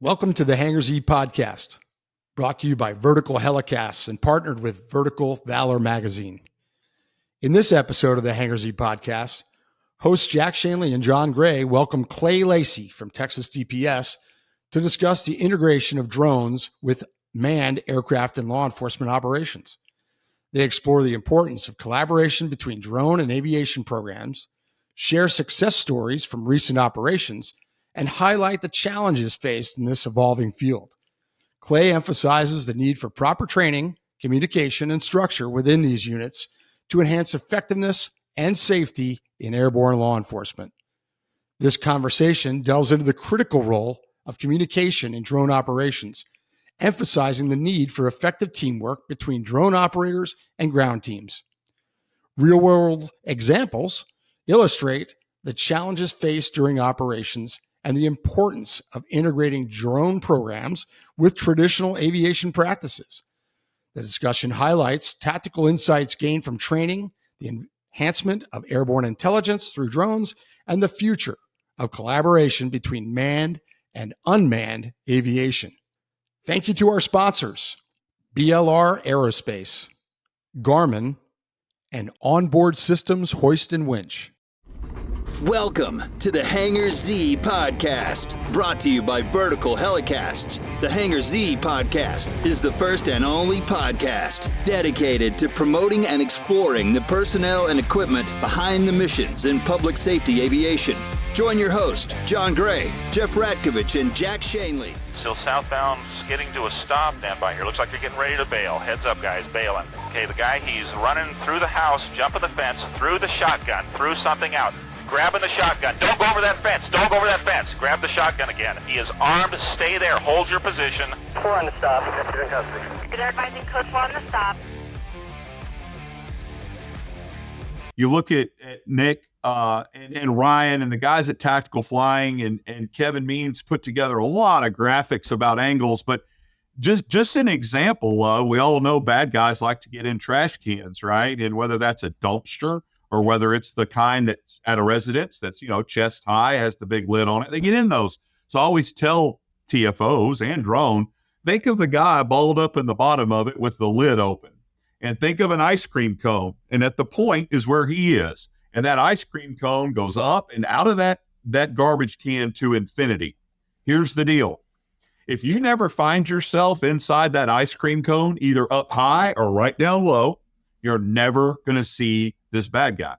Welcome to the Hangar Z Podcast, brought to you by Vertical Helicasts and partnered with Vertical Valor Magazine. In this episode of the Hangar Z Podcast, hosts Jack Schonely and John Gray welcome Clay Lacey from Texas DPS to discuss the integration of drones with manned aircraft and law enforcement operations. They explore the importance of collaboration between drone and aviation programs, share success stories from recent operations, and highlight the challenges faced in this evolving field. Clay emphasizes the need for proper training, communication, and structure within these units to enhance effectiveness and safety in airborne law enforcement. This conversation delves into the critical role of communication in drone operations, emphasizing the need for effective teamwork between drone operators and ground teams. Real-world examples illustrate the challenges faced during operations and the importance of integrating drone programs with traditional aviation practices. The discussion highlights tactical insights gained from training, the enhancement of airborne intelligence through drones, and the future of collaboration between manned and unmanned aviation. Thank you to our sponsors, BLR Aerospace, Garmin, and Onboard Systems Hoist and Winch. Welcome to the Hangar Z Podcast, brought to you by Vertical Helicasts. The Hangar Z Podcast is the first and only podcast dedicated to promoting and exploring the personnel and equipment behind the missions in public safety aviation. Join your host, John Gray, Jeff Ratkovich, and Jack Schonely. Still southbound, skidding to a stop. Stand by here. Looks like you're getting ready to bail. Heads up, guys, bailing. Okay, the guy, he's running through the house, jumping the fence, through the shotgun, through something out. Grabbing the shotgun. Don't go over that fence. Don't go over that fence. Grab the shotgun again. He is armed. Stay there. Hold your position. 4 on the stop. You're in custody. Good advising code 4 on the stop. You look at Nick and Ryan and the guys at Tactical Flying and Kevin Means put together a lot of graphics about angles, but just an example, we all know bad guys like to get in trash cans, right? And whether that's a dumpster or whether it's the kind that's at a residence that's, chest high, has the big lid on it, they get in those. So I always tell TFOs and drone, think of the guy balled up in the bottom of it with the lid open. And think of an ice cream cone. And at the point is where he is. And that ice cream cone goes up and out of that garbage can to infinity. Here's the deal. If you never find yourself inside that ice cream cone, either up high or right down low, you're never going to see this bad guy.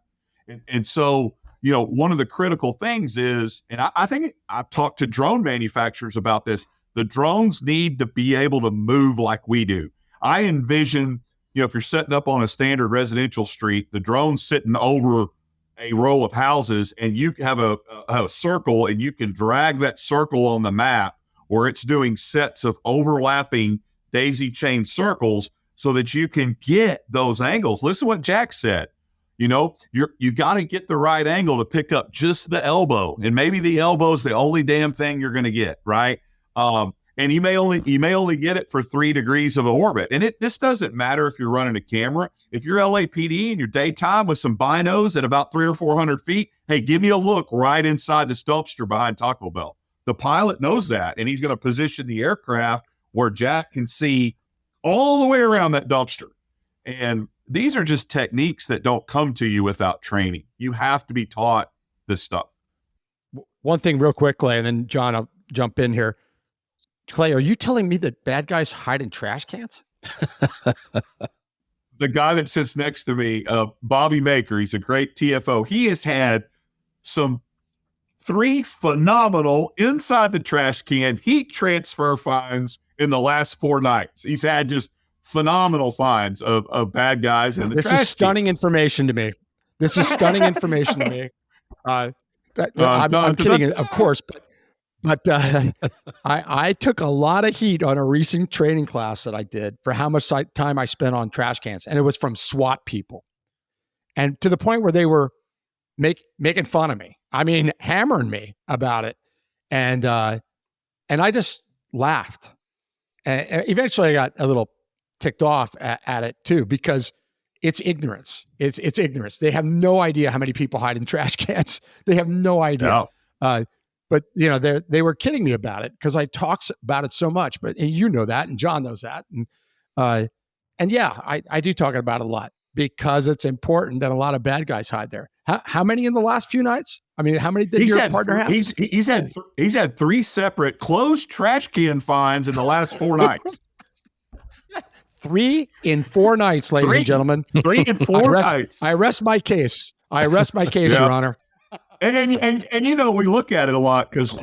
And so, one of the critical things is, and I think I've talked to drone manufacturers about this, the drones need to be able to move like we do. I envision, if you're setting up on a standard residential street, the drone's sitting over a row of houses and you have a circle and you can drag that circle on the map where it's doing sets of overlapping daisy chain circles so that you can get those angles. Listen to what Jack said. You got to get the right angle to pick up just the elbow, and maybe the elbow is the only damn thing you're going to get, right? And you may only get it for 3 degrees of orbit. And this doesn't matter if you're running a camera. If you're LAPD in your daytime with some binos at about 300 or 400 feet, hey, give me a look right inside this dumpster behind Taco Bell. The pilot knows that, and he's going to position the aircraft where Jack can see all the way around that dumpster. And these are just techniques that don't come to you without training. You have to be taught this stuff. One thing real quickly, and then John, I'll jump in here. Clay, are you telling me that bad guys hide in trash cans? The guy that sits next to me, Bobby Maker, he's a great TFO. He has had some 3 phenomenal inside the trash can heat transfer finds in the last 4 nights. He's had just phenomenal finds of bad guys in the trash can. This is stunning information to me. This is stunning information to me. I'm kidding, of course, but I took a lot of heat on a recent training class that I did for how much time I spent on trash cans. And it was from SWAT people. And to the point where they were making fun of me. I mean, hammering me about it. And I just laughed. And eventually I got a little ticked off at it too, because it's ignorance. It's ignorance. They have no idea how many people hide in trash cans. They have no idea. No. But they were kidding me about it because I talk about it so much. But and you know that, and John knows that, and yeah, I do talk about it a lot because it's important that a lot of bad guys hide there. How many in the last few nights? I mean, how many did your partner have? He's had 3 separate closed trash can finds in the last 4 nights. 3 in 4 nights, ladies and gentlemen. 3 in 4 nights. I rest my case. Your Honor. And we look at it a lot because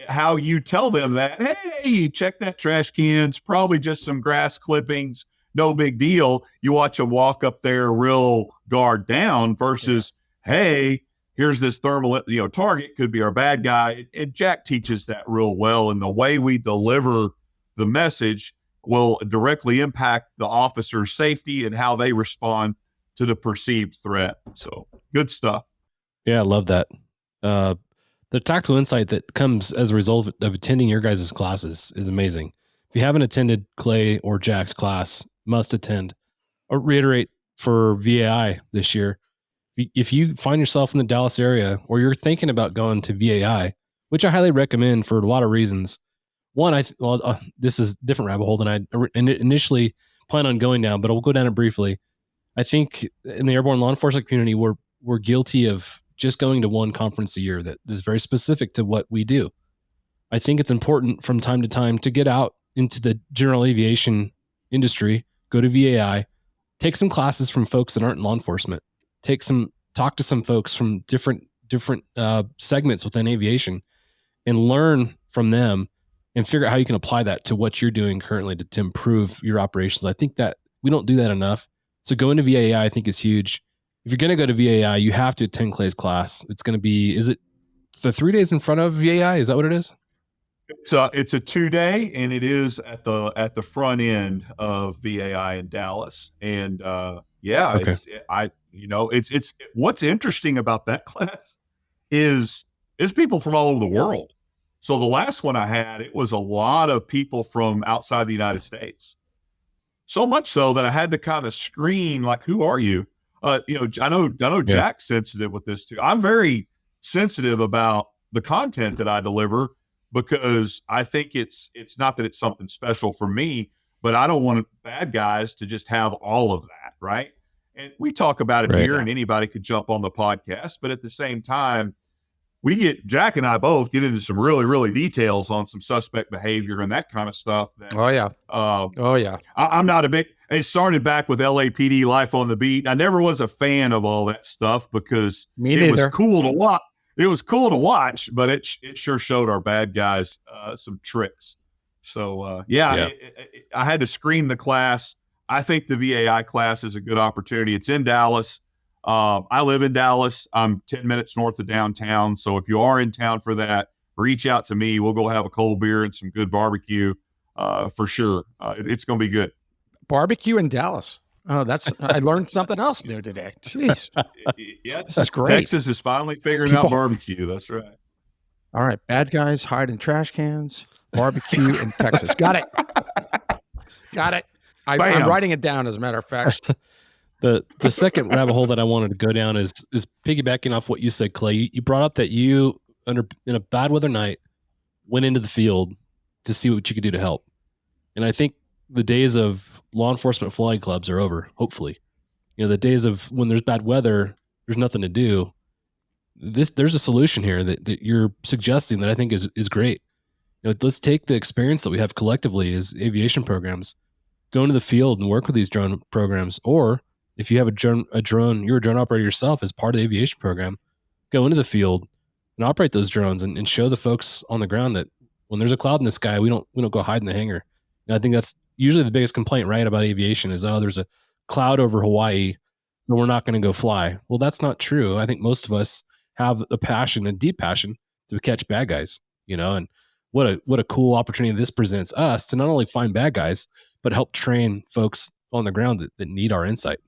how you tell them that, hey, check that trash can. It's probably just some grass clippings. No big deal. You watch them walk up there real guard down versus, hey, here's this thermal, target could be our bad guy. And Jack teaches that real well. And the way we deliver the message will directly impact the officer's safety and how they respond to the perceived threat. So good stuff. Yeah, I love that. The tactical insight that comes as a result of attending your guys' classes is amazing. If you haven't attended Clay or Jack's class, must attend. Or reiterate for VAI this year. If you find yourself in the Dallas area or you're thinking about going to VAI, which I highly recommend for a lot of reasons. One, this is a different rabbit hole than I initially planned on going down, but I'll go down it briefly. I think in the airborne law enforcement community, we're guilty of just going to one conference a year that is very specific to what we do. I think it's important from time to time to get out into the general aviation industry, go to VAI, take some classes from folks that aren't in law enforcement, talk to some folks from different segments within aviation and learn from them and figure out how you can apply that to what you're doing currently to improve your operations. I think that we don't do that enough. So going to VAI, I think, is huge. If you're going to go to VAI, you have to attend Clay's class. It's going to be, is it the 3 days in front of VAI? Is that what it is? It's a 2-day, and it is at the front end of VAI in Dallas. And okay. It's what's interesting about that class is people from all over the world. So the last one I had, it was a lot of people from outside the United States. So much so that I had to kind of screen, like, who are you? I know Jack's sensitive with this too. I'm very sensitive about the content that I deliver because I think it's not that it's something special for me, but I don't want bad guys to just have all of that, right? And we talk about it here, and anybody could jump on the podcast, but at the same time, Jack and I both get into some really, really details on some suspect behavior and that kind of stuff. I'm not a big, it started back with LAPD Life on the Beat. I never was a fan of all that stuff because it was cool to watch. It was cool to watch, but it sure showed our bad guys some tricks. So, I had to screen the class. I think the VAI class is a good opportunity. It's in Dallas. I live in Dallas. I'm 10 minutes north of downtown. So if you are in town for that, reach out to me. We'll go have a cold beer and some good barbecue for sure. It's going to be good. Barbecue in Dallas. Oh, I learned something else new today. Jeez. Yeah, this is great. Texas is finally figuring out barbecue. That's right. All right. Bad guys hide in trash cans. Barbecue in Texas. Got it. I'm writing it down, as a matter of fact. The second rabbit hole that I wanted to go down is piggybacking off what you said, Clay. You brought up that you, in a bad weather night, went into the field to see what you could do to help. And I think the days of law enforcement flying clubs are over, hopefully. The days of when there's bad weather, there's nothing to do. There's a solution here that you're suggesting that I think is great. Let's take the experience that we have collectively as aviation programs, go into the field and work with these drone programs, or if you have a drone, you're a drone operator yourself as part of the aviation program, go into the field and operate those drones and show the folks on the ground that when there's a cloud in the sky, we don't go hide in the hangar. And I think that's usually the biggest complaint, right, about aviation is, there's a cloud over Hawaii, so we're not going to go fly. Well, that's not true. I think most of us have a deep passion to catch bad guys, and what a cool opportunity this presents us to not only find bad guys, but help train folks on the ground that need our insight.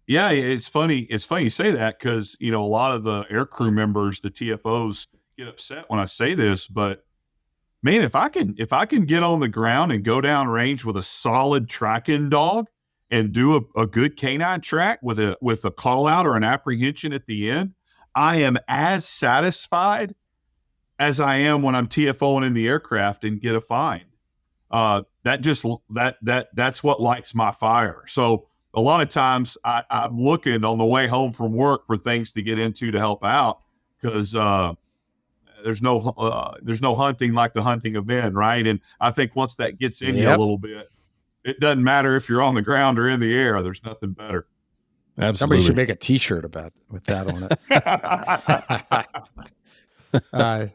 Yeah, it's funny. It's funny you say that because, a lot of the air crew members, the TFOs, get upset when I say this. But man, if I can get on the ground and go down range with a solid tracking dog and do a good canine track with a call out or an apprehension at the end, I am as satisfied as I am when I'm TFOing in the aircraft and get a fine. That's what lights my fire. So a lot of times I'm looking on the way home from work for things to get into to help out, because there's no hunting like the hunting of men, right? And I think once that gets in you a little bit, it doesn't matter if you're on the ground or in the air. There's nothing better. Absolutely. Somebody should make a T-shirt with that on it.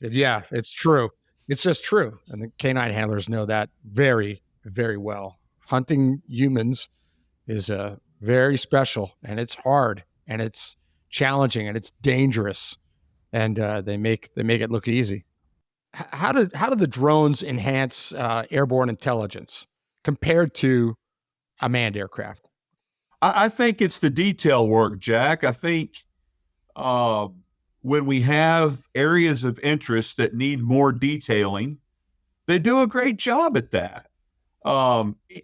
Yeah, it's true. It's just true. And the canine handlers know that very, very well. Hunting humans is very special, and it's hard, and it's challenging, and it's dangerous. And they make it look easy. How do the drones enhance airborne intelligence compared to a manned aircraft? I think it's the detail work, Jack. I think when we have areas of interest that need more detailing, they do a great job at that.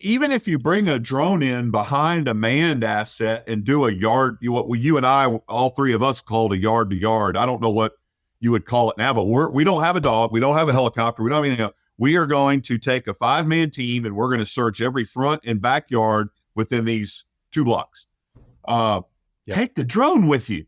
Even if you bring a drone in behind a manned asset and do a yard, what you and I, all three of us, called a yard to yard. I don't know what you would call it now, but we don't have a dog. We don't have a helicopter. We don't have anything else. We are going to take a 5-man team, and we're going to search every front and backyard within these 2 blocks. Take the drone with you,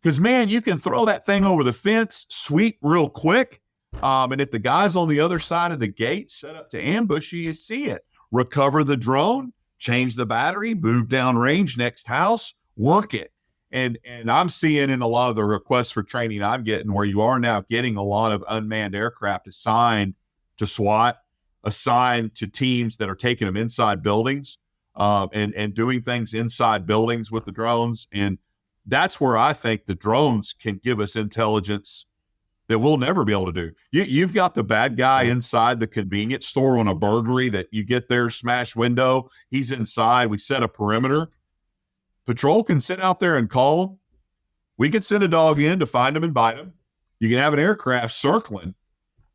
because, man, you can throw that thing over the fence, sweep real quick. And if the guy's on the other side of the gate set up to ambush you, you see it. Recover the drone, change the battery, move down range, next house, work it. And I'm seeing in a lot of the requests for training I'm getting, where you are now getting a lot of unmanned aircraft assigned to SWAT, assigned to teams that are taking them inside buildings, and doing things inside buildings with the drones. And that's where I think the drones can give us intelligence that we'll never be able to do. You've got the bad guy inside the convenience store on a burglary that you get there, smash window, he's inside, we set a perimeter. Patrol can sit out there and call him. We can send a dog in to find him and bite him. You can have an aircraft circling.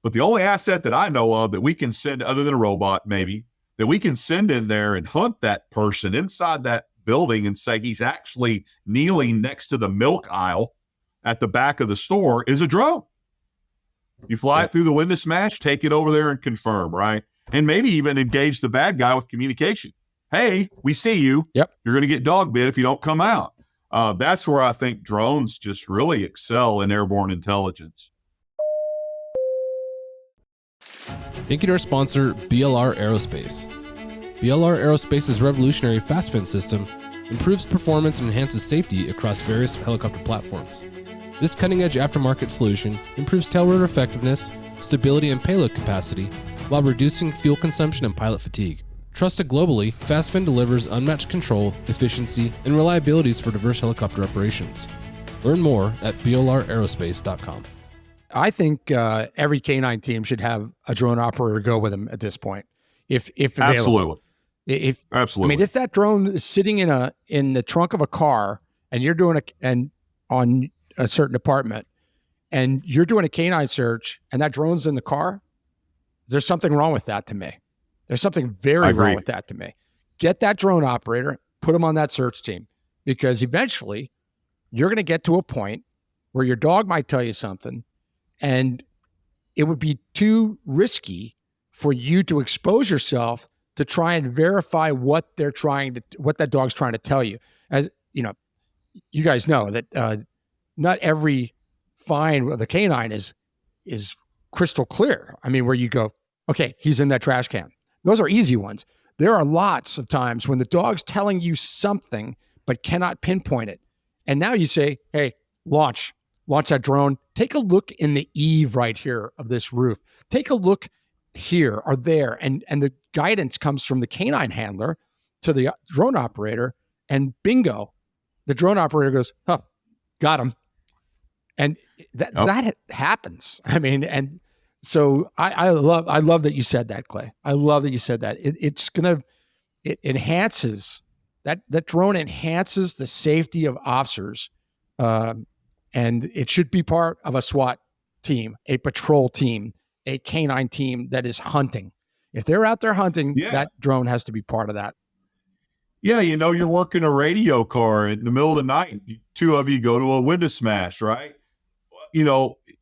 But the only asset that I know of that we can send, other than a robot maybe, that we can send in there and hunt that person inside that building and say he's actually kneeling next to the milk aisle at the back of the store, is a drone. You fly it through the window smash, take it over there and confirm, right? And maybe even engage the bad guy with communication. Hey, we see you. Yep. You're going to get dog bit if you don't come out. That's where I think drones just really excel in airborne intelligence. Thank you to our sponsor, BLR Aerospace. BLR Aerospace's revolutionary fast fin system improves performance and enhances safety across various helicopter platforms. This cutting-edge aftermarket solution improves tail rotor effectiveness, stability, and payload capacity while reducing fuel consumption and pilot fatigue. Trusted globally, FastFin delivers unmatched control, efficiency, and reliabilities for diverse helicopter operations. Learn more at blraerospace.com. I think every canine team should have a drone operator go with them at this point, if available. Absolutely. I mean, if that drone is sitting in the trunk of a car and you're doing on a certain department and you're doing a canine search and that drone's in the car, there's something wrong with that to me. There's something very wrong with that to me. Get that drone operator, put him on that search team, because eventually you're going to get to a point where your dog might tell you something and it would be too risky for you to expose yourself to try and verify what that dog's trying to tell you. As you know, you guys know that not every find with the canine is crystal clear. I mean, where you go, okay, he's in that trash can. Those are easy ones. There are lots of times when the dog's telling you something but cannot pinpoint it. And now you say, hey, launch that drone. Take a look in the eave right here of this roof. Take a look here or there. And the guidance comes from the canine handler to the drone operator, and bingo, the drone operator goes, oh, got him. And that happens. I mean, and so I love that you said that, Clay. I love that you said that. It enhances that drone enhances the safety of officers, and it should be part of a SWAT team, a patrol team, a canine team that is hunting. If they're out there hunting, that drone has to be part of that. Yeah, you're working a radio car in the middle of the night. 2 of you go to a window smash, right?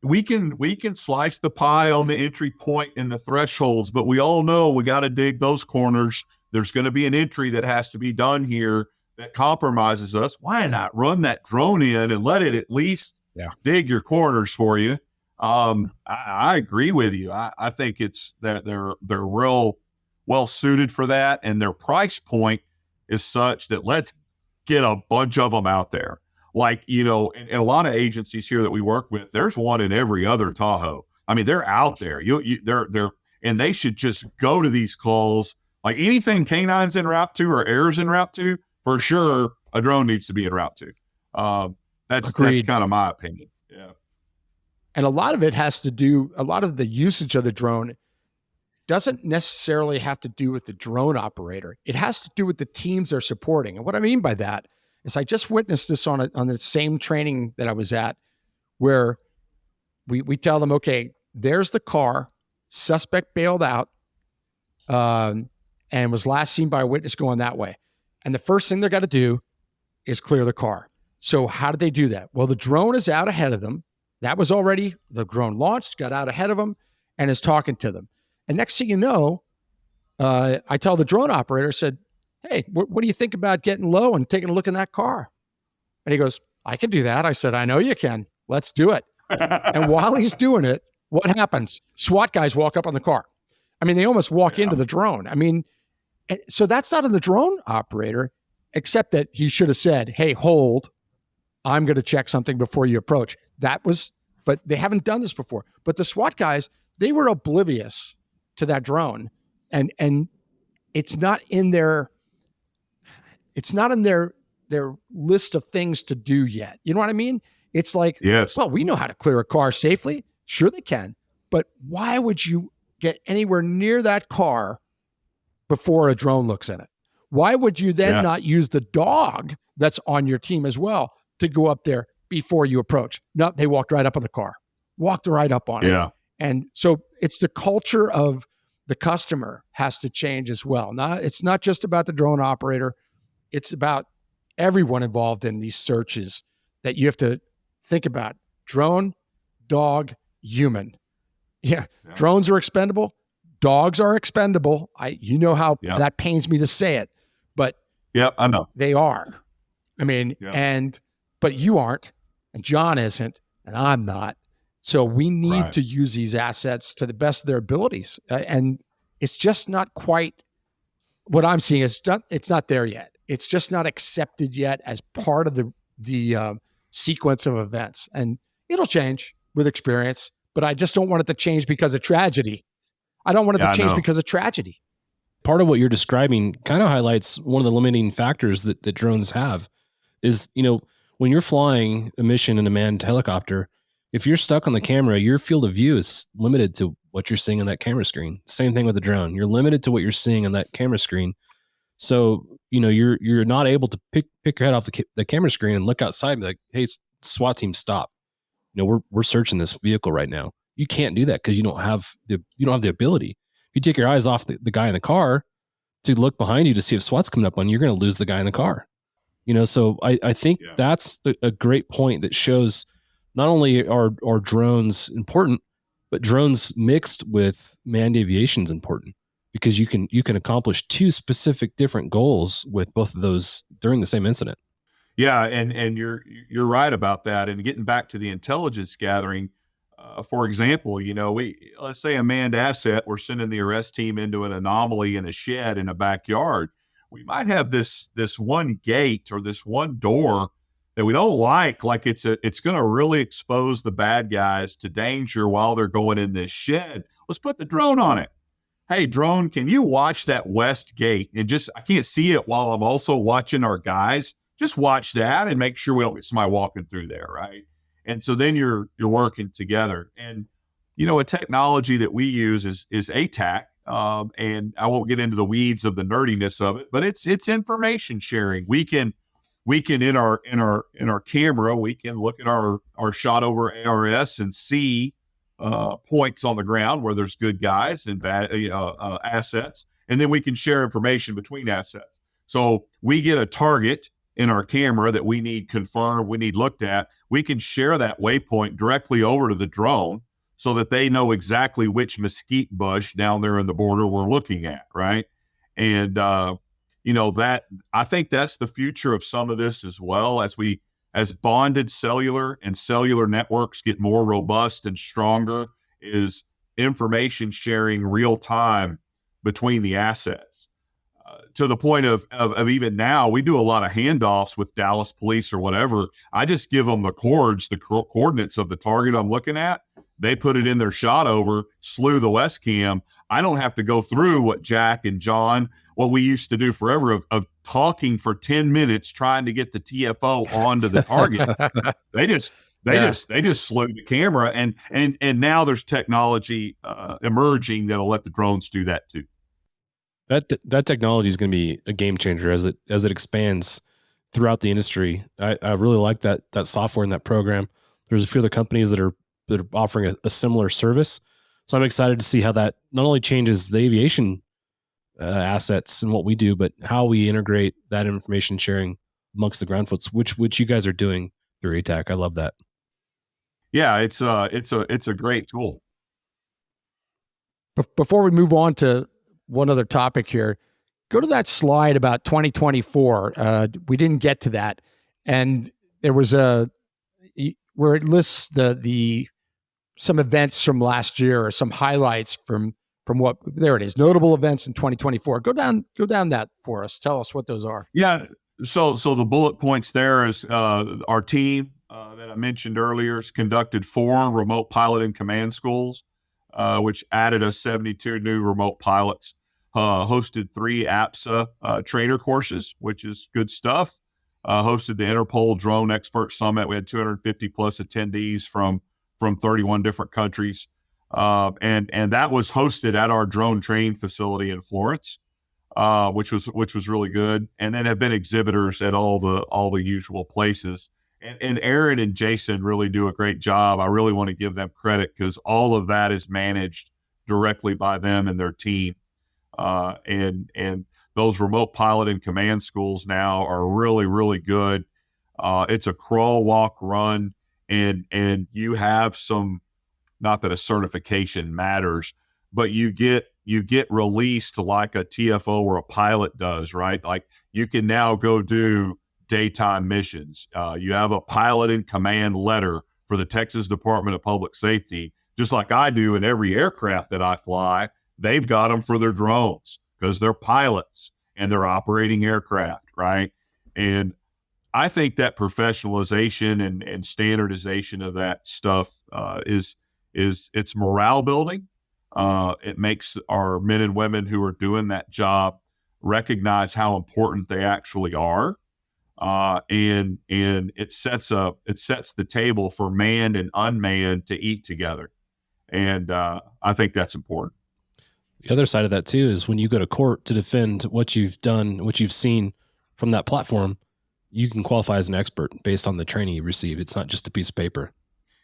we can slice the pie on the entry point and the thresholds, but we all know we got to dig those corners. There's going to be an entry that has to be done here that compromises us. Why not run that drone in and let it at least dig your corners for you? I agree with you. I think it's that they're real well suited for that, and their price point is such that let's get a bunch of them out there. Like, in a lot of agencies here that we work with, there's one in every other Tahoe. I mean, they're out there. They're and they should just go to these calls. Like anything K9's en route to or Air's en route to, for sure, a drone needs to be en route to. That's kind of my opinion. Yeah. And a lot of it has to do, a lot of the usage of the drone doesn't necessarily have to do with the drone operator. It has to do with the teams they're supporting. And what I mean by that is I just witnessed this on the same training that I was at, where we tell them, okay, there's the car, suspect bailed out, and was last seen by a witness going that way. And the first thing they're got to do is clear the car. So how did they do that? Well, the drone is out ahead of them. That was already, the drone launched, got out ahead of them, and is talking to them. And next thing you know, I tell the drone operator, said, hey, what do you think about getting low and taking a look in that car? And he goes, I can do that. I said, I know you can. Let's do it. And while he's doing it, what happens? SWAT guys walk up on the car. I mean, they almost walk into the drone. I mean, so that's not on the drone operator, except that he should have said, hey, hold, I'm going to check something before you approach. But they haven't done this before. But the SWAT guys, they were oblivious to that drone. And it's not in their list of things to do yet. You know what I mean? It's like, yes, well, we know how to clear a car safely. Sure they can. But why would you get anywhere near that car before a drone looks in it? Why would you then not use the dog that's on your team as well to go up there before you approach? No, they walked right up on the car, walked right up on it. And so it's the culture of the customer has to change as well. Now, it's not just about the drone operator. It's about everyone involved in these searches that you have to think about. Drone, dog, human. Yeah. Drones are expendable. Dogs are expendable. You know how that pains me to say it, but I know they are. I mean, but you aren't, and John isn't, and I'm not. So we need to use these assets to the best of their abilities. And it's just not quite what I'm seeing. It's not there yet. It's just not accepted yet as part of the sequence of events. And it'll change with experience, but I just don't want it to change because of tragedy. I don't want it to change because of tragedy. Part of what you're describing kind of highlights one of the limiting factors that drones have is, when you're flying a mission in a manned helicopter, if you're stuck on the camera, your field of view is limited to what you're seeing on that camera screen. Same thing with the drone. You're limited to what you're seeing on that camera screen. So, you're not able to pick your head off the camera screen and look outside and be like, hey, SWAT team, stop. We're searching this vehicle right now. You can't do that because you don't have the ability. If you take your eyes off the guy in the car to look behind you to see if SWAT's coming up on you, you're going to lose the guy in the car. So I think that's a great point that shows not only are drones important, but drones mixed with manned aviation is important, because you can accomplish two specific different goals with both of those during the same incident. Yeah, and you're right about that. And getting back to the intelligence gathering, for example, let's say a manned asset, we're sending the arrest team into an anomaly in a shed in a backyard. We might have this one gate or this one door that we don't like it's going to really expose the bad guys to danger while they're going in this shed. Let's put the drone on it. Hey, drone, can you watch that west gate? And I can't see it while I'm also watching our guys. Just watch that and make sure we don't get somebody walking through there, right? And so then you're working together. And, a technology that we use is ATAC. And I won't get into the weeds of the nerdiness of it, but it's information sharing. We can in our camera, we can look at our shot over ARS and see points on the ground where there's good guys and bad assets, and then we can share information between assets. So we get a target in our camera that we need confirmed, we need looked at, we can share that waypoint directly over to the drone so that they know exactly which mesquite bush down there in the border we're looking at, right? And, that I think that's the future of some of this as well, as bonded cellular and cellular networks get more robust and stronger, is information sharing real time between the assets. To the point of even now, we do a lot of handoffs with Dallas police or whatever. I just give them the coordinates of the target I'm looking at. They put it in their shot over, slew the West Cam. I don't have to go through what Jack and John, what we used to do forever of talking for 10 minutes trying to get the TFO onto the target. They just slew the camera, and now there's technology emerging that'll let the drones do that too. That technology is going to be a game changer as it expands throughout the industry. I really like that software and that program. There's a few other companies that are offering a similar service, so I'm excited to see how that not only changes the aviation assets and what we do, but how we integrate that information sharing amongst the ground fleets, which you guys are doing through ATAC. I love that. Yeah, it's a great tool. Before we move on to one other topic here, go to that slide about 2024. We didn't get to that, and there was where it lists the some events from last year or some highlights from what, there it is, notable events in 2024. Go down that for us. Tell us what those are. Yeah. So the bullet points there is our team that I mentioned earlier has conducted 4 remote pilot and command schools, which added us 72 new remote pilots, hosted 3 APSA trainer courses, which is good stuff. Hosted the Interpol Drone Expert Summit. We had 250 plus attendees from 31 different countries. And that was hosted at our drone training facility in Florence, which was really good. And then have been exhibitors at all the usual places. And Aaron and Jason really do a great job. I really want to give them credit because all of that is managed directly by them and their team. And those remote pilot and command schools now are really, really good. It's a crawl, walk, run, and you have some, not that a certification matters, but you get released like a TFO or a pilot does, right? Like you can now go do daytime missions. You have a pilot in command letter for the Texas Department of Public Safety, just like I do in every aircraft that I fly. They've got them for their drones because they're pilots and they're operating aircraft, right? And I think that professionalization and standardization of that stuff is it's morale building. It makes our men and women who are doing that job recognize how important they actually are. And it sets the table for manned and unmanned to eat together. And I think that's important. The other side of that too is when you go to court to defend what you've done, what you've seen from that platform, you can qualify as an expert based on the training you received. It's not just a piece of paper.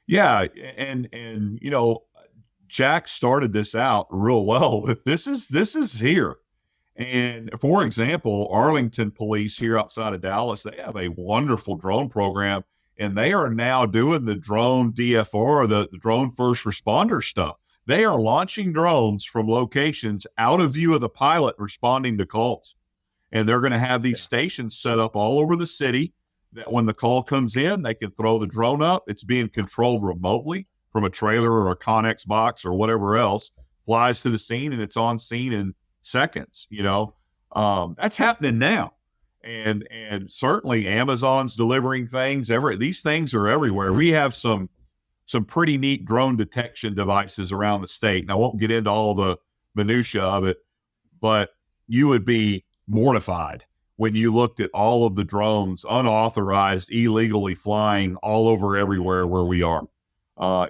Yeah. And Jack started this out real well. This is here. And for example, Arlington Police here outside of Dallas, they have a wonderful drone program, and they are now doing the drone DFR, or the drone first responder stuff. They are launching drones from locations out of view of the pilot responding to calls. And they're going to have these stations set up all over the city that when the call comes in, they can throw the drone up. It's being controlled remotely from a trailer or a Connex box or whatever else, flies to the scene, and it's on scene in seconds. That's happening now. And certainly Amazon's delivering things. These things are everywhere. We have some pretty neat drone detection devices around the state. And I won't get into all the minutia of it, but you would be mortified when you looked at all of the drones, unauthorized, illegally flying all over everywhere where we are.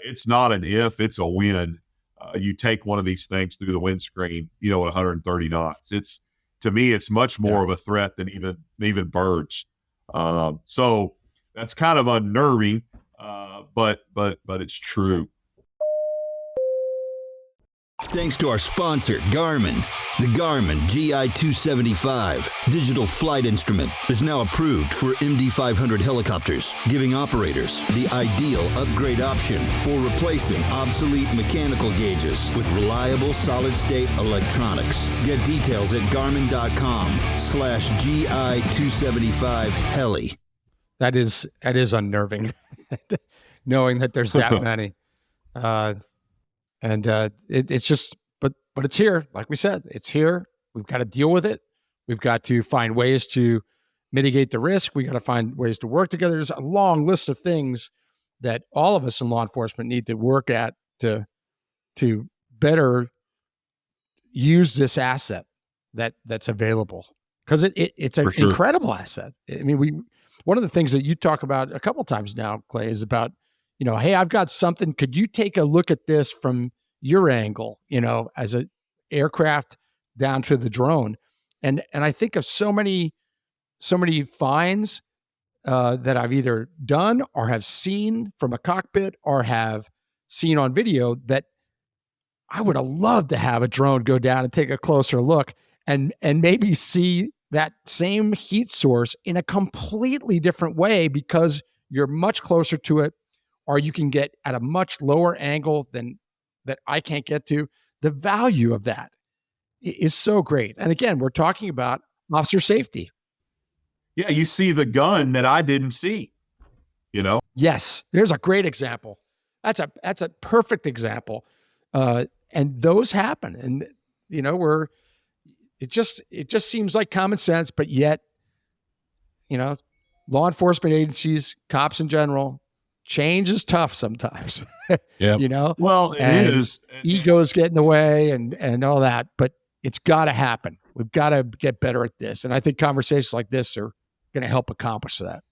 It's not an if, it's a when. You take one of these things through the windscreen, at 130 knots. To me, it's much more of a threat than even birds. So that's kind of unnerving, but it's true. thanks to our sponsor, Garmin. The Garmin GI 275 digital flight instrument is now approved for MD-500 helicopters, giving operators the ideal upgrade option for replacing obsolete mechanical gauges with reliable solid-state electronics. Get details at garmin.com/GI275heli. That is unnerving, knowing that there's that many. It's just, but it's here. Like we said, it's here. We've got to deal with it. We've got to find ways to mitigate the risk. We got to find ways to work together. There's a long list of things that all of us in law enforcement need to work at to better use this asset that's available, because it's an incredible asset. I mean, one of the things that you talk about a couple times now, Clay, is about, hey, I've got something. Could you take a look at this from your angle, as a aircraft down to the drone? And I think of so many finds that I've either done or have seen from a cockpit or have seen on video that I would have loved to have a drone go down and take a closer look and maybe see that same heat source in a completely different way, because you're much closer to it, or you can get at a much lower angle than that I can't get to. The value of that is so great. And again, we're talking about officer safety. Yeah, you see the gun that I didn't see, Yes, there's a great example. That's a perfect example. And those happen. And, it just seems like common sense, but yet, law enforcement agencies, cops in general, change is tough sometimes. Yeah. Well, it is. Egos get in the way and all that, but it's got to happen. We've got to get better at this. And I think conversations like this are going to help accomplish that.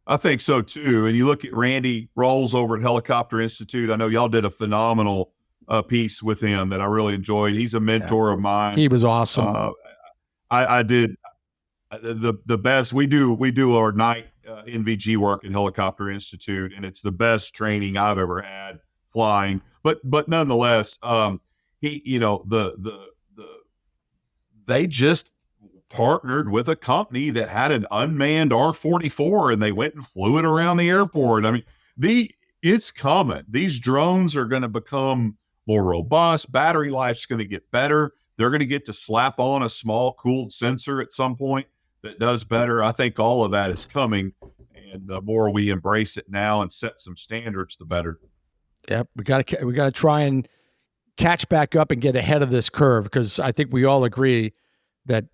I think so too. And you look at Randy Rolls over at Helicopter Institute. I know y'all did a phenomenal piece with him that I really enjoyed. He's a mentor of mine. He was awesome. I did the best. We do our night NVG work in Helicopter Institute, and it's the best training I've ever had flying. But nonetheless, they just partnered with a company that had an unmanned R-44, and they went and flew it around the airport. I mean, it's coming. These drones are going to become more robust. Battery life's going to get better. They're going to get to slap on a small cooled sensor at some point that does better. I think all of that is coming, and the more we embrace it now and set some standards, the better. Yep, we got to try and catch back up and get ahead of this curve, because I think we all agree that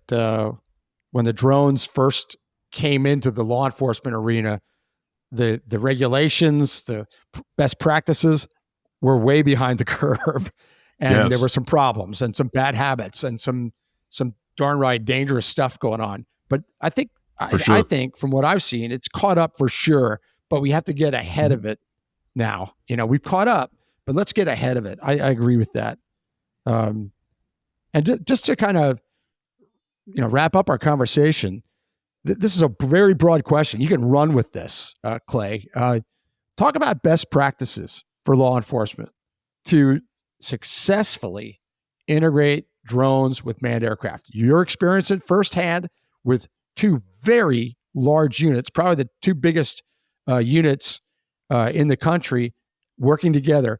when the drones first came into the law enforcement arena, the regulations, the best practices were way behind the curve, and there were some problems and some bad habits and some darn right dangerous stuff going on. But I think I think from what I've seen, it's caught up for sure. But we have to get ahead of it now. We've caught up, but let's get ahead of it. I agree with that. And just to kind of wrap up our conversation, this is a very broad question. You can run with this, Clay. Talk about best practices for law enforcement to successfully integrate drones with manned aircraft. You're experiencing firsthand with two very large units, probably the two biggest units in the country working together.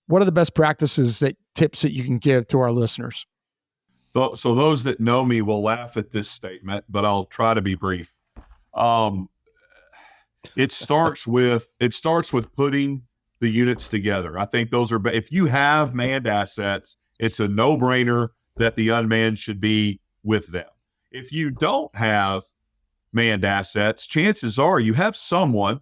What are the best practices, tips that you can give to our listeners? So those that know me will laugh at this statement, but I'll try to be brief. It starts with putting the units together. I think those are, if you have manned assets, it's a no-brainer that the unmanned should be with them. If you don't have manned assets, chances are you have someone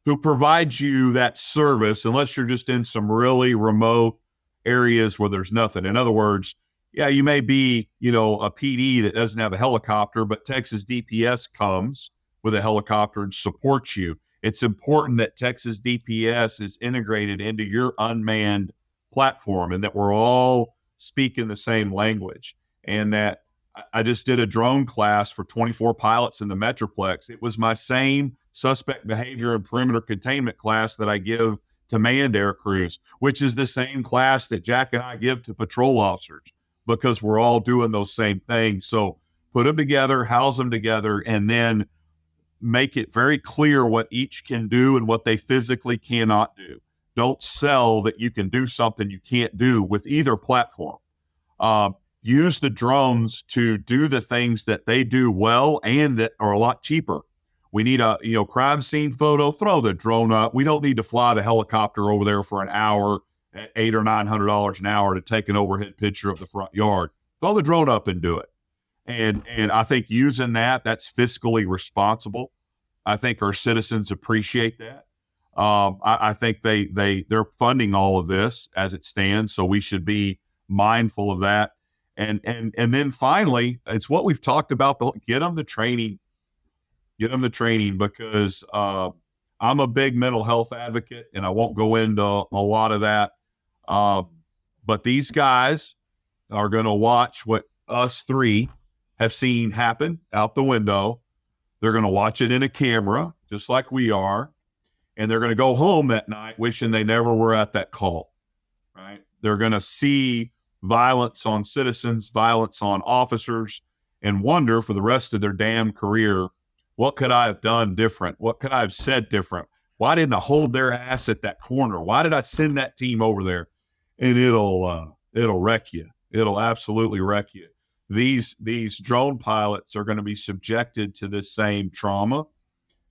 who provides you that service, unless you're just in some really remote areas where there's nothing. In other words, yeah, you may be, a PD that doesn't have a helicopter, but Texas DPS comes with a helicopter and supports you. It's important that Texas DPS is integrated into your unmanned platform and that we're all speaking the same language. And that I just did a drone class for 24 pilots in the Metroplex. It was my same suspect behavior and perimeter containment class that I give to manned air crews, which is the same class that Jack and I give to patrol officers, because we're all doing those same things. So put them together, house them together, and then make it very clear what each can do and what they physically cannot do. Don't sell that you can do something you can't do with either platform. Use the drones to do the things that they do well and that are a lot cheaper. We need a crime scene photo, throw the drone up. We don't need to fly the helicopter over there for an hour at $800 or $900 an hour to take an overhead picture of the front yard. Throw the drone up and do it. And I think using that's fiscally responsible. I think our citizens appreciate that. I think they're funding all of this as it stands, so we should be mindful of that. And then finally, it's what we've talked about. Get them the training, because I'm a big mental health advocate, and I won't go into a lot of that. But these guys are going to watch what us three have seen happen out the window. They're going to watch it in a camera, just like we are. And they're going to go home that night wishing they never were at that call, right? They're going to see violence on citizens, violence on officers, and wonder for the rest of their damn career, what could I have done different? What could I have said different? Why didn't I hold their ass at that corner? Why did I send that team over there? And it'll wreck you. It'll absolutely wreck you. These drone pilots are going to be subjected to this same trauma.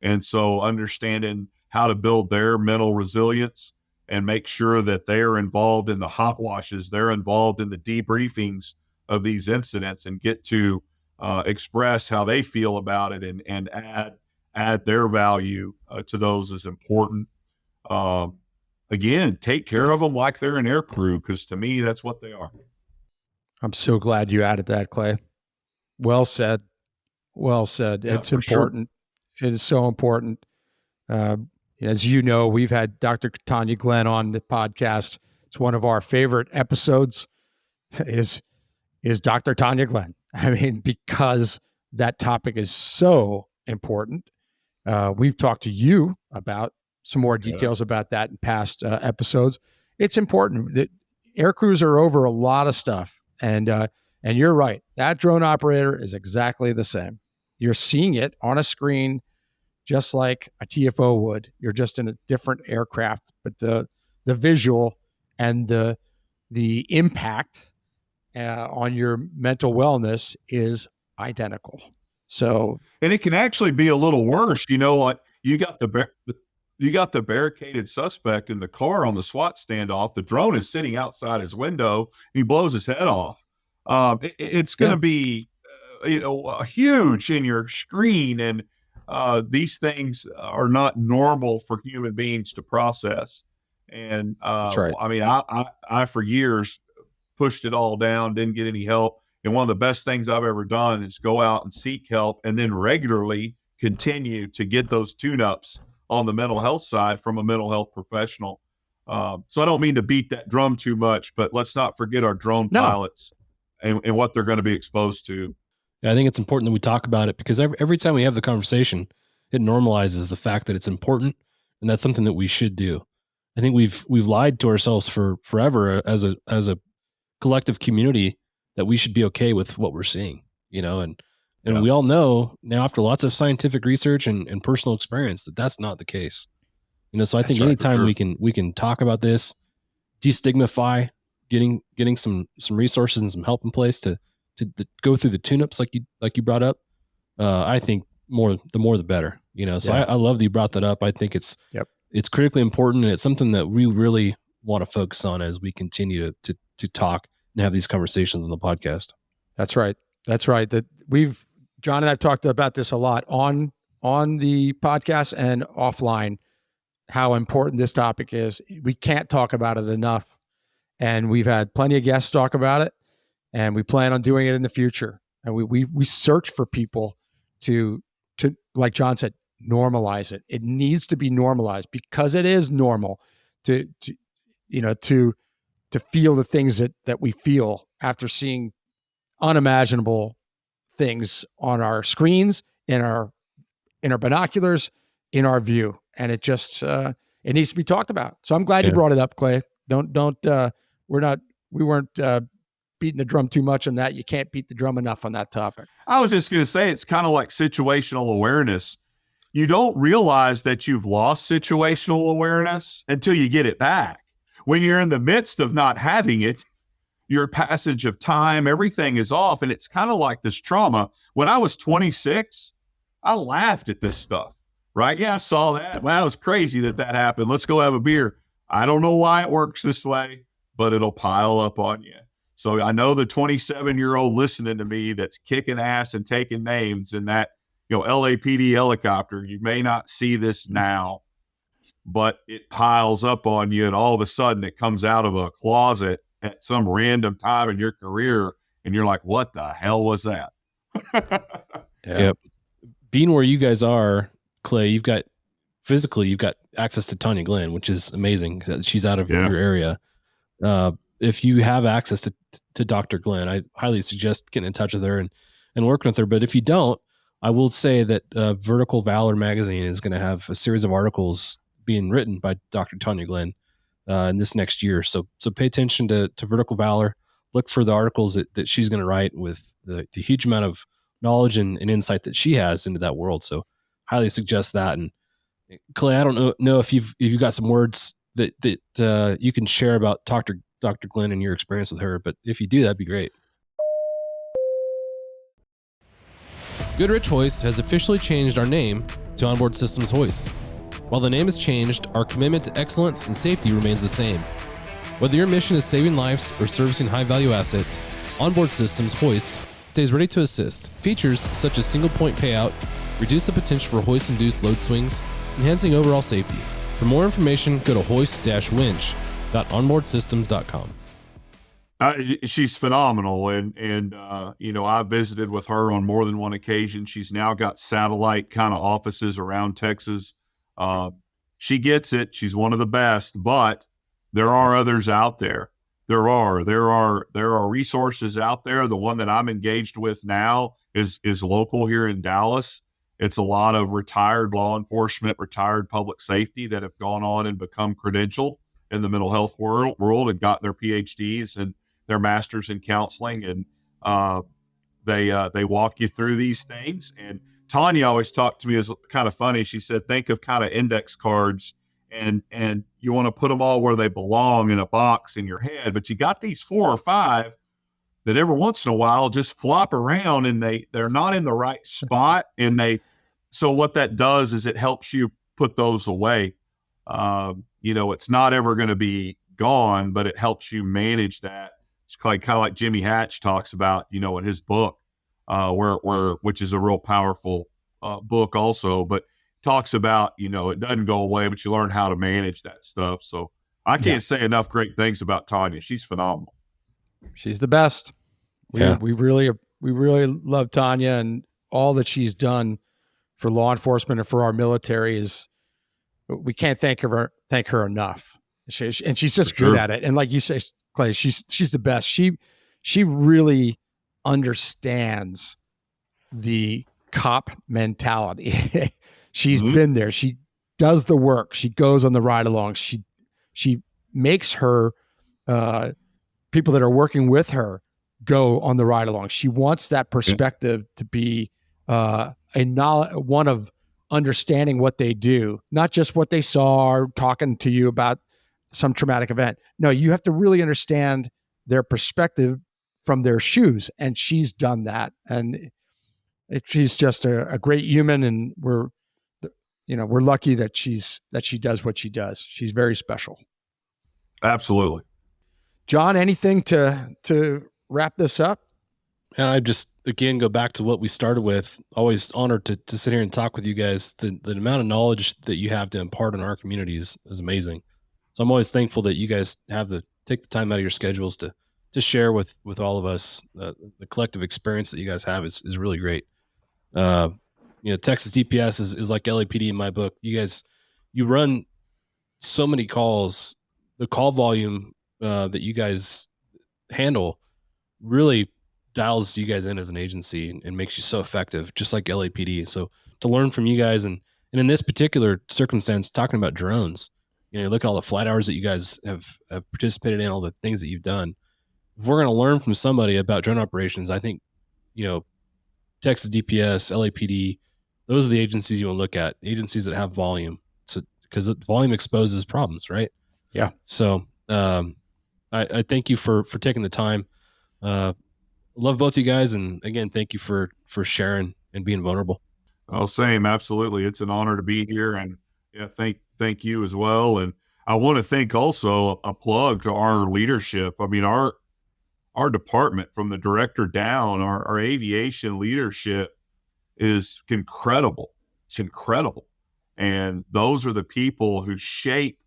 And so understanding how to build their mental resilience and make sure that they're involved in the hot washes, they're involved in the debriefings of these incidents, and get to express how they feel about it and add their value to those is important. Again, take care of them like they're an air crew, because to me, that's what they are. I'm so glad you added that, Clay. Well said. Well said. Yeah, it's important. Sure. It is so important. As you know, we've had Dr. Tanya Glenn on the podcast. It's one of our favorite episodes is Dr. Tanya Glenn. I mean, because that topic is so important. We've talked to you about some more details about that in past episodes. It's important that air crews are over a lot of stuff. And you're right. That drone operator is exactly the same. You're seeing it on a screen just like a TFO would. You're just in a different aircraft, but the visual and the impact on your mental wellness is identical. So, and it can actually be a little worse. You know what? You got the barricaded suspect in the car on the SWAT standoff. The drone is sitting outside his window. He blows his head off. It's going to be huge in your screen, and these things are not normal for human beings to process. And that's right. I mean, I for years pushed it all down, didn't get any help. And one of the best things I've ever done is go out and seek help, and then regularly continue to get those tune-ups on the mental health side from a mental health professional. So I don't mean to beat that drum too much, but let's not forget our drone pilots and what they're going to be exposed to. Yeah, I think it's important that we talk about it, because every time we have the conversation, it normalizes the fact that it's important, and that's something that we should do. I think we've lied to ourselves for forever as a collective community that we should be okay with what we're seeing, and we all know now, after lots of scientific research and personal experience, that that's not the case. So I think anytime we can talk about this, destigmify, getting some resources and some help in place to go through the tune-ups like you brought up, I think the more the better. So I love that you brought that up. I think it's critically important, and it's something that we really want to focus on as we continue to talk and have these conversations on the podcast. That's right. That John and I've talked about this a lot on the podcast and offline, how important this topic is. We can't talk about it enough. And we've had plenty of guests talk about it, and we plan on doing it in the future. And we search for people to, like John said, normalize it. It needs to be normalized, because it is normal to feel the things that we feel after seeing unimaginable things on our screens, in our binoculars, in our view. And it just it needs to be talked about. So I'm glad you Yeah. brought it up, Clay. We weren't beating the drum too much on that. You can't beat the drum enough on that topic. I was just going to say, it's kind of like situational awareness. You don't realize that you've lost situational awareness until you get it back. When you're in the midst of not having it, your passage of time, everything is off. And it's kind of like this trauma. When I was 26, I laughed at this stuff, right? Yeah, I saw that. Wow, it was crazy that happened. Let's go have a beer. I don't know why it works this way, but it'll pile up on you. So I know the 27-year-old listening to me that's kicking ass and taking names in that, LAPD helicopter. You may not see this now, but it piles up on you, and all of a sudden it comes out of a closet at some random time in your career, and you're like, what the hell was that? Yep. Being where you guys are, Clay, you've got access to Tanya Glenn, which is amazing. She's out of your area. If you have access to Dr. Glenn, I highly suggest getting in touch with her and working with her. But if you don't, I will say that Vertical Valor magazine is going to have a series of articles being written by Dr. Tanya Glenn in this next year. So pay attention to Vertical Valor. Look for the articles that she's going to write with the huge amount of knowledge and insight that she has into that world. So highly suggest that. And Clay, I don't know if you've got some words that you can share about Dr. Glenn and your experience with her, but if you do, that'd be great. Goodrich Hoist has officially changed our name to Onboard Systems Hoist. While the name has changed, our commitment to excellence and safety remains the same. Whether your mission is saving lives or servicing high-value assets, Onboard Systems Hoist stays ready to assist. Features such as single-point payout reduce the potential for hoist-induced load swings, enhancing overall safety. For more information, go to hoist-winch.onboardsystems.com. She's phenomenal. And I visited with her on more than one occasion. She's now got satellite kind of offices around Texas. She gets it. She's one of the best, but there are others out there. There are resources out there. The one that I'm engaged with now is local here in Dallas. It's a lot of retired law enforcement, retired public safety that have gone on and become credentialed in the mental health world and got their PhDs and their masters in counseling. And they walk you through these things. And Tanya always talked to me as kind of funny. She said, think of kind of index cards and you want to put them all where they belong in a box in your head, but you got these 4 or 5 that every once in a while just flop around and they're not in the right spot. And so what that does is it helps you put those away. It's not ever going to be gone, but it helps you manage that. It's kind of like Jimmy Hatch talks about, in his book, which is a real powerful book also, but talks about, it doesn't go away, but you learn how to manage that stuff. So I can't say enough great things about Tanya. She's phenomenal. She's the best. We really love Tanya, and all that she's done for law enforcement and for our military we can't thank her enough. And she's just good at it. And like you say, Clay, she's the best. She really understands the cop mentality. She's been there. She does the work. She goes on the ride along. She makes her people that are working with her go on the ride along. She wants that perspective to be one of understanding what they do, not just what they saw or talking to you about some traumatic event. No, you have to really understand their perspective from their shoes. And she's done that. And she's just a great human. And we're lucky that she does what she does. She's very special. Absolutely. John, anything to wrap this up? And I just, again, go back to what we started with. Always honored to sit here and talk with you guys. The amount of knowledge that you have to impart in our community is amazing. So I'm always thankful that you guys take the time out of your schedules to share with all of us. The collective experience that you guys have is really great. Texas DPS is like LAPD in my book. You run so many calls. The call volume that you guys handle really dials you guys in as an agency and makes you so effective, just like LAPD. So to learn from you guys and in this particular circumstance, talking about drones, look at all the flight hours that you guys have participated in, all the things that you've done. If we're going to learn from somebody about drone operations, I think, Texas DPS, LAPD, those are the agencies you want to look at, agencies that have volume. So, because volume exposes problems, right? Yeah. So I thank you for taking the time. Love both you guys. And again, thank you for sharing and being vulnerable. Oh, same. Absolutely. It's an honor to be here. And yeah, thank you as well. And I want to thank also a plug to our leadership. I mean, our department from the director down, our aviation leadership is incredible. It's incredible. And those are the people who shape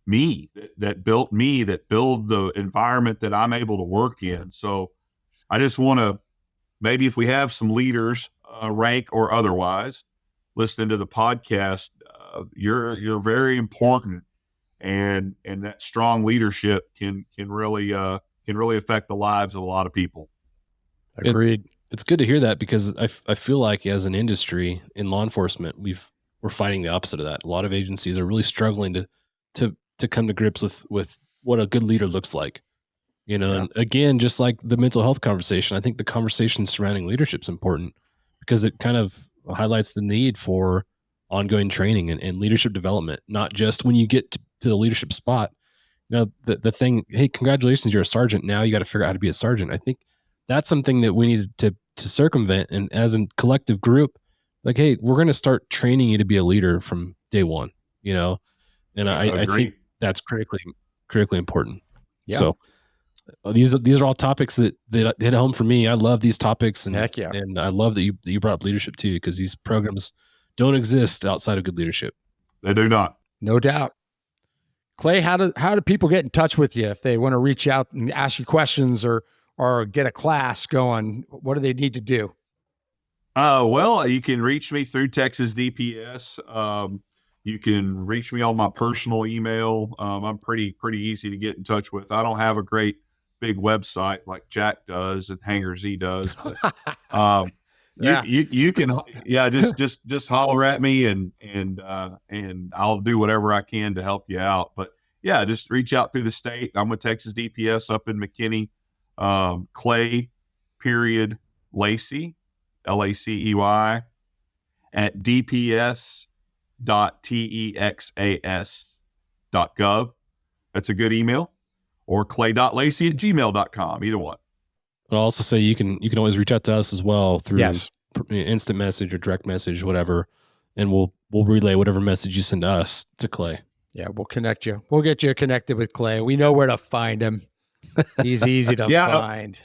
me, that built me, that build the environment that I'm able to work in. So I just want to, maybe if we have some leaders, rank or otherwise, listening to the podcast, you're very important, and that strong leadership can really affect the lives of a lot of people. Agreed. It's good to hear that, because I feel like as an industry in law enforcement, we're fighting the opposite of that. A lot of agencies are really struggling to come to grips with what a good leader looks like. And again, just like the mental health conversation, I think the conversation surrounding leadership is important, because it kind of highlights the need for ongoing training and leadership development, not just when you get to the leadership spot. The thing, hey, congratulations, you're a sergeant. Now you got to figure out how to be a sergeant. I think that's something that we need to circumvent. And as a collective group, like, hey, we're going to start training you to be a leader from day one, and I think that's critically important. Yeah. So these are all topics that hit home for me. I love these topics, and Heck yeah. And I love that you brought up leadership too, because these programs don't exist outside of good leadership. They do not. No doubt. Clay, how do people get in touch with you if they want to reach out and ask you questions or get a class going? What do they need to do? Well, you can reach me through Texas DPS. You can reach me on my personal email. I'm pretty easy to get in touch with. I don't have a great big website like Jack does and Hangar Z does, but Yeah. you can just holler at me and I'll do whatever I can to help you out. But yeah, just reach out through the state. I'm with Texas DPS up in McKinney. Clay Lacey, LACEY at dps.texas.gov. That's a good email. Or clay.lacey@gmail.com, either one. I'll also say you can always reach out to us as well through Yes. instant message or direct message, whatever, and we'll relay whatever message you send to us to Clay. Yeah, we'll connect you. We'll get you connected with Clay. We know where to find him. He's easy to find.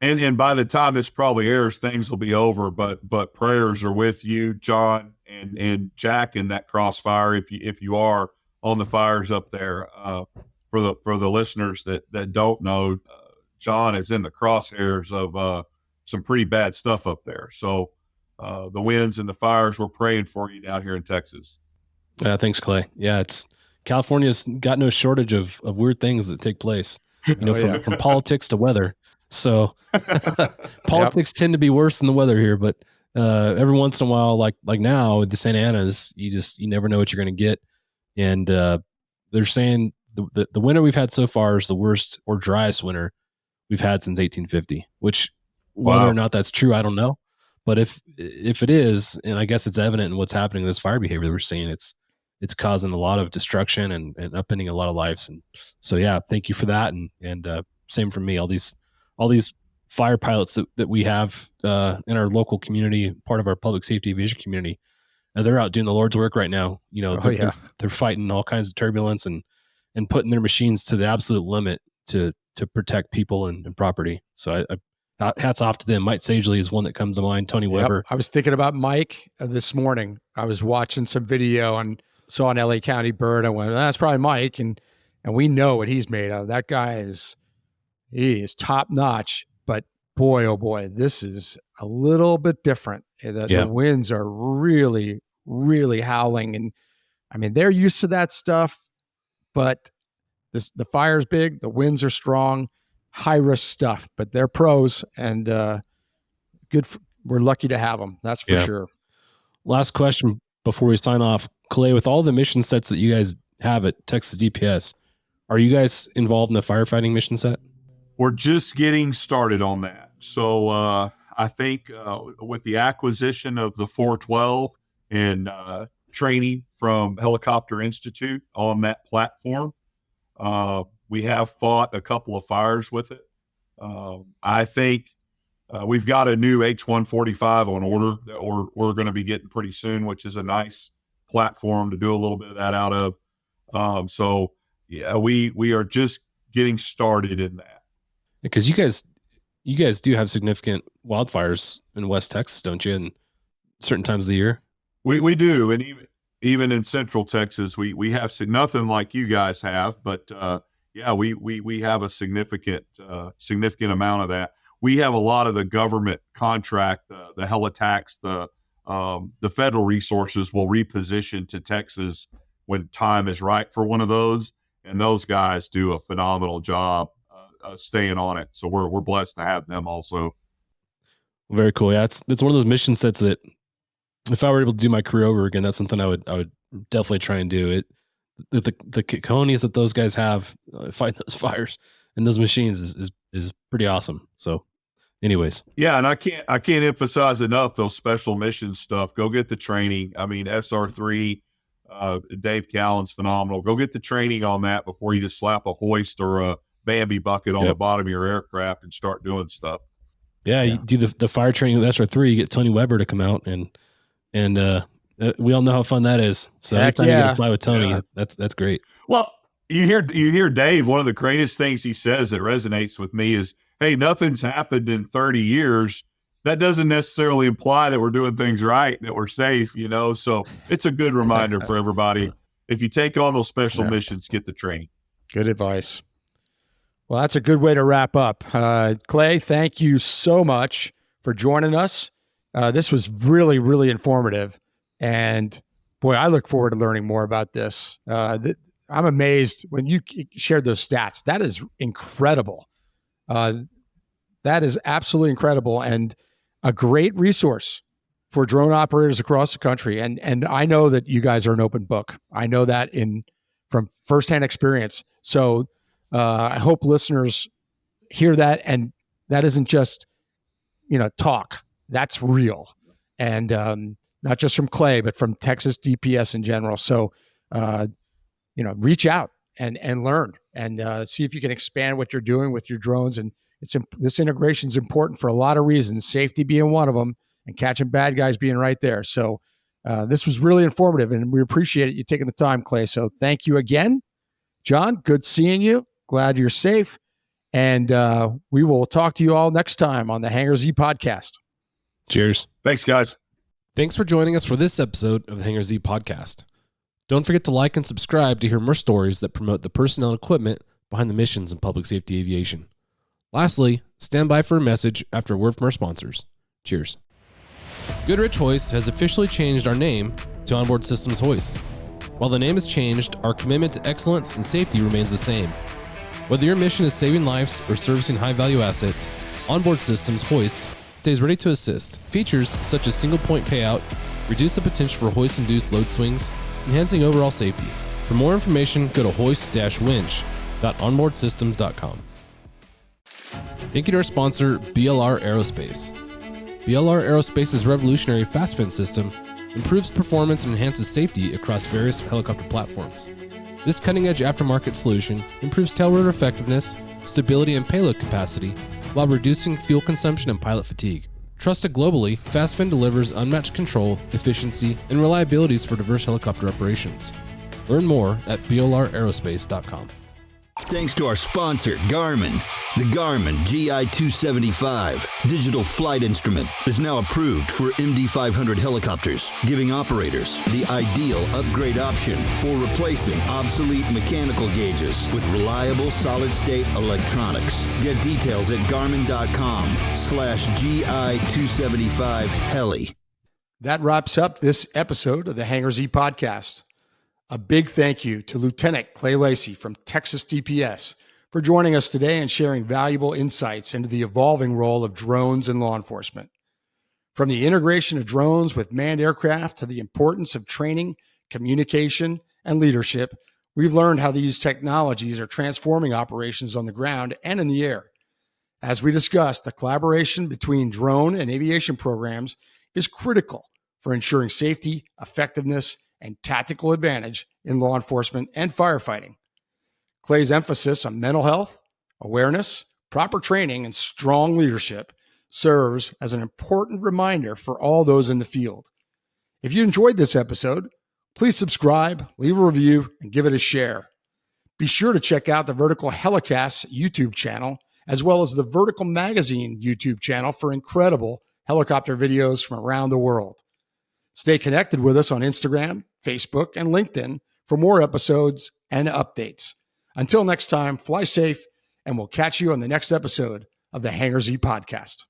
And by the time this probably airs, things will be over. But prayers are with you, John and Jack, in that crossfire. If you are on the fires up there, for the listeners that don't know, John is in the crosshairs of some pretty bad stuff up there. So the winds and the fires, we're praying for you down here in Texas. Thanks, Clay. Yeah, California's got no shortage of weird things that take place. From politics to weather. So politics tend to be worse than the weather here, but every once in a while, like now with the Santa Anas, you never know what you're going to get. And they're saying the winter we've had so far is the worst or driest winter we've had since 1850, which whether or not that's true, I don't know. But if it is, and I guess it's evident in what's happening in this fire behavior that we're seeing, it's causing a lot of destruction and upending a lot of lives. And so, yeah, thank you for that. And same for me, all these fire pilots that we have in our local community, part of our public safety aviation community, they're out doing the Lord's work right now. They're fighting all kinds of turbulence and putting their machines to the absolute limit to protect people and property. So hats off to them. Mike Sagely is one that comes to mind. Tony Weber. I was thinking about Mike this morning. I was watching some video and saw an LA County bird. I went, that's probably Mike. And we know what he's made of. That guy is top notch, but boy, oh boy, this is a little bit different. The winds are really, really howling. And I mean, they're used to that stuff, but the fire's big, the winds are strong, high risk stuff, but they're pros and we're lucky to have them. That's for sure. Last question before we sign off, Clay, with all the mission sets that you guys have at Texas DPS. Are you guys involved in the firefighting mission set? We're just getting started on that. So I think with the acquisition of the 412 and training from Helicopter Institute on that platform, we have fought a couple of fires with it. I think we've got a new H-145 on order that we're going to be getting pretty soon, which is a nice platform to do a little bit of that out of. So yeah, we are just getting started in that. Because you guys do have significant wildfires in West Texas, don't you? In certain times of the year. We do, and even in Central Texas, we have nothing like you guys have, but yeah, we have a significant amount of that. We have a lot of the government contract, the helitax, the federal resources will reposition to Texas when time is right for one of those, and those guys do a phenomenal job staying on it. So we're blessed to have them also. Very cool. Yeah, it's one of those mission sets that if I were able to do my career over again, that's something I would definitely try and do. It the cojones that those guys have fighting those fires and those machines is pretty awesome. So anyways. Yeah, and I can't emphasize enough those special mission stuff. Go get the training. I mean, SR3, Dave Callen's phenomenal. Go get the training on that before you just slap a hoist or a Bambi bucket on the bottom of your aircraft and start doing stuff. Yeah, you do the fire training with SR3, you get Tony Weber to come out and we all know how fun that is. So anytime you get to fly with Tony, that's great. Well, you hear Dave, one of the greatest things he says that resonates with me is, hey, nothing's happened in 30 years. That doesn't necessarily imply that we're doing things right, that we're safe, So it's a good reminder for everybody. If you take on those special missions, get the training. Good advice. Well, that's a good way to wrap up. Clay, thank you so much for joining us. This was really, really informative. And boy, I look forward to learning more about this. I'm amazed when you shared those stats. That is incredible. That is absolutely incredible and a great resource for drone operators across the country. And I know that you guys are an open book. I know that from firsthand experience. So I hope listeners hear that, and that isn't just, talk. That's real. And not just from Clay, but from Texas DPS in general. So, reach out and learn and see if you can expand what you're doing with your drones. And this integration is important for a lot of reasons, safety being one of them, and catching bad guys being right there. So this was really informative, and we appreciate it, you taking the time, Clay. So thank you again. John, good seeing you. Glad you're safe. And we will talk to you all next time on the Hangar Z Podcast. Cheers. Thanks, guys. Thanks for joining us for this episode of the Hangar Z Podcast. Don't forget to like and subscribe to hear more stories that promote the personnel and equipment behind the missions in public safety aviation. Lastly, stand by for a message after a word from our sponsors. Cheers. Goodrich Hoist has officially changed our name to Onboard Systems Hoist. While the name has changed, our commitment to excellence and safety remains the same. Whether your mission is saving lives or servicing high-value assets, Onboard Systems Hoist stays ready to assist. Features such as single-point payout reduce the potential for hoist-induced load swings, enhancing overall safety. For more information, go to hoist-winch.onboardsystems.com. Thank you to our sponsor, BLR Aerospace. BLR Aerospace's revolutionary fast fin system improves performance and enhances safety across various helicopter platforms. This cutting-edge aftermarket solution improves tail rotor effectiveness, stability, and payload capacity while reducing fuel consumption and pilot fatigue. Trusted globally, FastFin delivers unmatched control, efficiency, and reliabilities for diverse helicopter operations. Learn more at blraerospace.com. Thanks to our sponsor, Garmin. The Garmin GI-275 digital flight instrument is now approved for MD-500 helicopters, giving operators the ideal upgrade option for replacing obsolete mechanical gauges with reliable solid-state electronics. Get details at garmin.com/GI-275heli. That wraps up this episode of the Hangar Z Podcast. A big thank you to Lieutenant Clay Lacey from Texas DPS for joining us today and sharing valuable insights into the evolving role of drones in law enforcement. From the integration of drones with manned aircraft to the importance of training, communication, and leadership, We've learned how these technologies are transforming operations on the ground and in the air. As we discussed, the collaboration between drone and aviation programs is critical for ensuring safety, effectiveness, and tactical advantage in law enforcement and firefighting. Clay's emphasis on mental health, awareness, proper training, and strong leadership serves as an important reminder for all those in the field. If you enjoyed this episode, please subscribe, leave a review, and give it a share. Be sure to check out the Vertical Helicast YouTube channel, as well as the Vertical Magazine YouTube channel for incredible helicopter videos from around the world. Stay connected with us on Instagram, Facebook, and LinkedIn for more episodes and updates. Until next time, fly safe, and we'll catch you on the next episode of the Hangar Z Podcast.